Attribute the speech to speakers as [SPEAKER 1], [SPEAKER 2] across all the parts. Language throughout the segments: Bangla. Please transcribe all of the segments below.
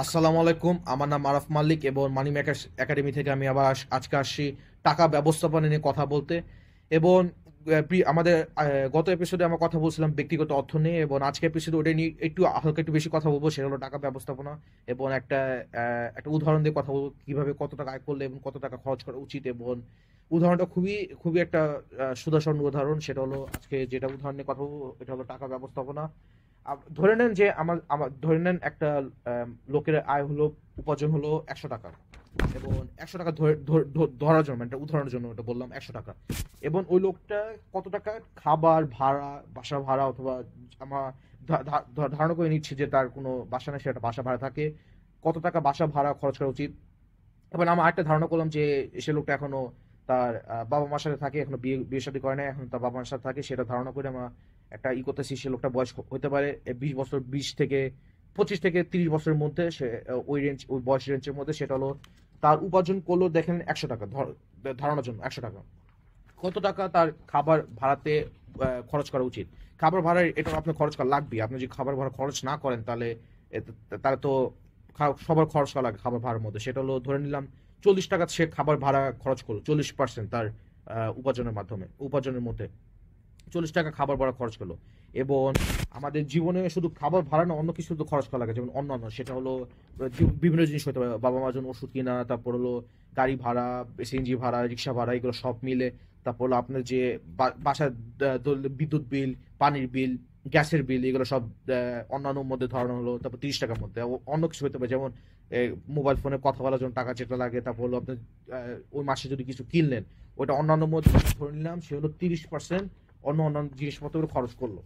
[SPEAKER 1] আসসালামু আলাইকুম। আমার নাম আরাফ মাল্লিক এবং মানি মেকার্স একাডেমি থেকে আমি আবার আজকে আসছি টাকা ব্যবস্থাপনা নিয়ে কথা বলতে। এবং আমাদের গত এপিসোডে আমরা কথা বলছিলাম ব্যক্তিগত অর্থ নিয়ে, এবং আজকে এপিসোডে ওটা নিয়ে একটু হালকা একটু বেশি কথা বলবো, সেটা হলো টাকা ব্যবস্থাপনা। এবং একটা উদাহরণ দিয়ে কথা বলবো কিভাবে কত টাকা আয় করলে এবং কত টাকা খরচ করা উচিত। এবং উদাহরণটা খুবই খুবই একটা সুদর্শন উদাহরণ। সেটা হলো আজকে যেটা উদাহরণ নিয়ে কথা বলবো, এটা হলো টাকা ব্যবস্থাপনা। ধরে নেন যে আমার আমার ধরে নেন একটা লোকের আয় হলো, উপার্জন হলো 100 টাকা। এবং 100 টাকা ধরার জন্য, মানে একটা উদাহরণের জন্য এটা বললাম 100 টাকা। এবং ওই লোকটা কত টাকা খাবার ভাড়া, বাসা ভাড়া, অথবা আমার ধারণা করে নিচ্ছি যে তার কোনো বাসা নেই, সেটা বাসা ভাড়া থাকে, কত টাকা বাসা ভাড়া খরচ করা উচিত। এবার আমরা একটা ধারণা করলাম যে সে লোকটা এখনো তার বাবা মার সাথে থাকে, এখনো বিয়ে শাদী করে নাই, এখন তার বাবা মার সাথে থাকে, সেটা ধারণা করে আমরা একটা করতেছি। সে লোকটা বয়স হতে পারে 20 বছর, 20 থেকে 25 থেকে 30 বছরের মধ্যে। সে ওই বয়স রেঞ্জের মধ্যে। সেটা হলো তার উপার্জন করলো, দেখেন 100 টাকা, ধারণার জন্য 100 টাকা। কত টাকা তার খাবার ভাড়াতে খরচ করা উচিত? খাবার ভাড়া এটা আপনার খরচ করা লাগবে। আপনি যদি খাবার ভাড়া খরচ না করেন, তাহলে তাহলে তো সবার খরচ করা লাগে খাবার ভাড়ার মধ্যে। সেটা হলো ধরে নিলাম 40 টাকা সে খাবার ভাড়া খরচ করলো, 40% তার উপার্জনের মধ্যে 40 টাকা খাবার ভাড়া খরচ করলো। এবং আমাদের জীবনে শুধু খাবার ভাড়া না, অন্য কিছু তো খরচ করা লাগে, যেমন অন্যান্য। সেটা হলো বিভিন্ন জিনিস হতে পারে, বাবা মার জন্য ওষুধ কিনা, তারপর হলো গাড়ি ভাড়া, সিএনজি ভাড়া, রিক্সা ভাড়া, এগুলো সব মিলে। তারপর হলো আপনার যে বাসার বিদ্যুৎ বিল, পানির বিল, গ্যাসের বিল, এগুলো সব অন্যান্য মধ্যে ধরানো হলো। তারপর 30 টাকার মধ্যে অন্য কিছু হতে পারে, যেমন মোবাইল ফোনে কথা বলার জন্য টাকা যেটা লাগে। তারপর হলো আপনার ওই মাসে যদি কিছু কিনলেন, ওইটা অন্যান্য মধ্যে ধরে নিলাম সে হলো 30% অন্য অন্যান্য জিনিসপত্র খরচ করলো।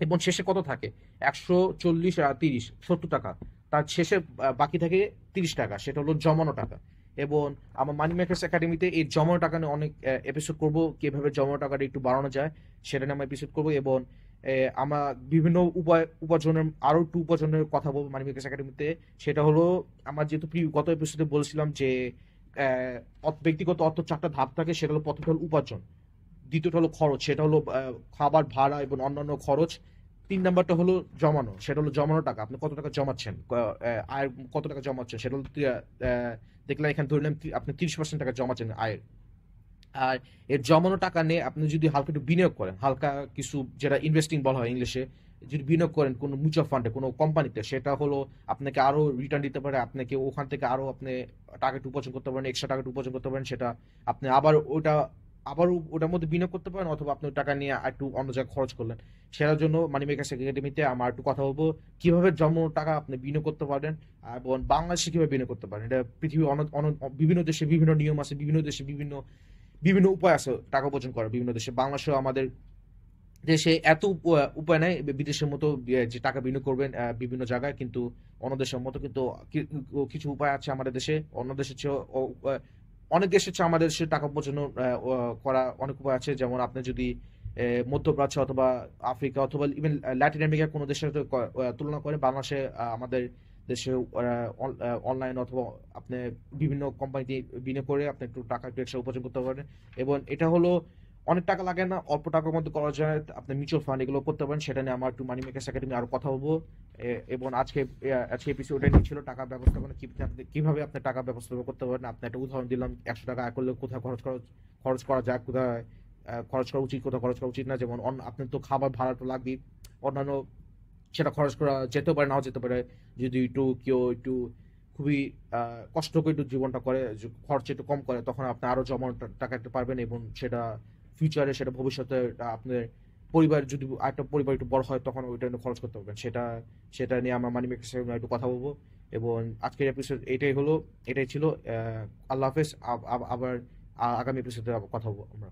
[SPEAKER 1] এবং শেষে কত থাকে? 140 আর 30, 70 টাকা। তার শেষে বাকি থাকে 30 টাকা, সেটা হলো জমানো টাকা। এবং আমার মানি মেকার্স একাডেমিতে এই জমানো টাকা নিয়ে অনেক এপিসোড করবো, কিভাবে জমানো টাকাটা একটু বাড়ানো যায় সেটা নিয়ে আমরা এপিসোড করবো। এবং আমরা বিভিন্ন উপার্জনের আরো একটু উপার্জনের কথা বলবো মানি মেকার্স একাডেমিতে। সেটা হলো আমার যেহেতু গত এপিসোডে বলছিলাম যে ব্যক্তিগত অর্থ 4টা ধাপ থাকে। সেটা হলো প্রথমটা হলো উপার্জন, দ্বিতীয়টা হলো খরচ, সেটা হলো খাবার ভাড়া এবং অন্যান্য খরচ। 3 নাম্বারটা হলো জমানো, সেটা হলো জমানো টাকা, আপনি কত টাকা জমাচ্ছেন, আয়ের কত টাকা জমাচ্ছেন, সেটা হলো দেখলাম এখানে ধরলাম আপনি 30% টাকা জমাচ্ছেন আয়ের। আর এর জমানো টাকা নিয়ে আপনি যদি হালকা একটু বিনিয়োগ করেন, হালকা কিছু, যেটা ইনভেস্টিং বলা হয় ইংলিশে, যদি বিনিয়োগ করেন কোনো মিউচুয়াল ফান্ডে, কোনো কোম্পানিতে, সেটা হলো আপনাকে আরো রিটার্ন দিতে পারে। আপনাকে ওখান থেকে আরো আপনি টাকা একটু উপার্জন করতে পারেন, এক্সট্রা টাকা একটু উপার্জন করতে পারেন। সেটা আপনি আবার ওটার মধ্যে বিনিয়োগ করতে পারেন, অথবা আপনি ওই টাকা নিয়ে একটু অন্য জায়গায় খরচ করলেন। সেটার জন্য মানি মেকার্স একাডেমিতে আমরা একটু কথা বলবো কিভাবে জমানো টাকা আপনি বিনিয়োগ করতে পারেন, এবং বাংলাদেশে কিভাবে বিনিয়োগ করতে পারেন। এটা পৃথিবীর বিভিন্ন দেশে বিভিন্ন নিয়ম আছে, বিভিন্ন দেশে বিভিন্ন বিভিন্ন উপায় আছে টাকা উপার্জন করার। বিভিন্ন দেশে, বাংলাদেশেও আমাদের দেশে এত উপায় নাই বিদেশের মতো যে টাকা বিনিয়োগ করবেন বিভিন্ন জায়গায়, কিন্তু অন্য দেশের মতো কিন্তু কিছু উপায় আছে আমাদের দেশে। অন্য দেশের চেয়ে অনেক দেশের চেয়ে আমাদের দেশে টাকা উপার্জন করা অনেক উপায় আছে। যেমন আপনি যদি মধ্যপ্রাচ্য অথবা আফ্রিকা অথবা ইভেন ল্যাটিন আমেরিকার কোনো দেশের সাথে তুলনা করেন, বাংলাদেশে আমাদের দেশে অনলাইন অথবা আপনি বিভিন্ন কোম্পানিতে বিনিয়োগ করে আপনি একটু টাকা একটু এক্সট্রা উপার্জন করতে পারেন। এবং এটা হলো অনেক টাকা লাগে না, অল্প টাকার মধ্যে করা যায়। আপনি মিউচুয়াল ফান্ড এগুলো করতে পারেন। সেটা নিয়ে আমার একটু মানি মেকার্স একাডেমি আরো কথা বলবো। এবং আজকে এপিসোড ওটাই নিয়ে ছিল টাকা ব্যবস্থাপনা, কিভাবে আপনি টাকা ব্যবস্থাপনা করতে পারেন। আপনি একটা উদাহরণ দিলাম, 100 টাকা আয় করলে কোথায় খরচ করা যায়, কোথায় খরচ করা উচিত, কোথায় খরচ করা উচিত না। যেমন আপনার তো খাবার ভাড়া তো লাগবেই, অন্যান্য সেটা খরচ করা যেতে পারে, নাও যেতে পারে। যদি কেউ একটু খুবই কষ্ট করে একটু জীবনটা করে, খরচ একটু কম করে, তখন আপনি আরো জমানো টাকা একটু পারবেন। এবং সেটা ফিউচারে, সেটা ভবিষ্যতে আপনার পরিবার, যদি একটা পরিবার একটু বড় হয়, তখন ওইটা নিয়ে খরচ করতে পারবেন। সেটা নিয়ে আমরা মানি মেকার্স একটু কথা বলবো। এবং আজকের এপিসোড এটাই ছিল। আল্লাহ হাফেজ। আবার আগামী এপিসোডে কথা বলবো আমরা।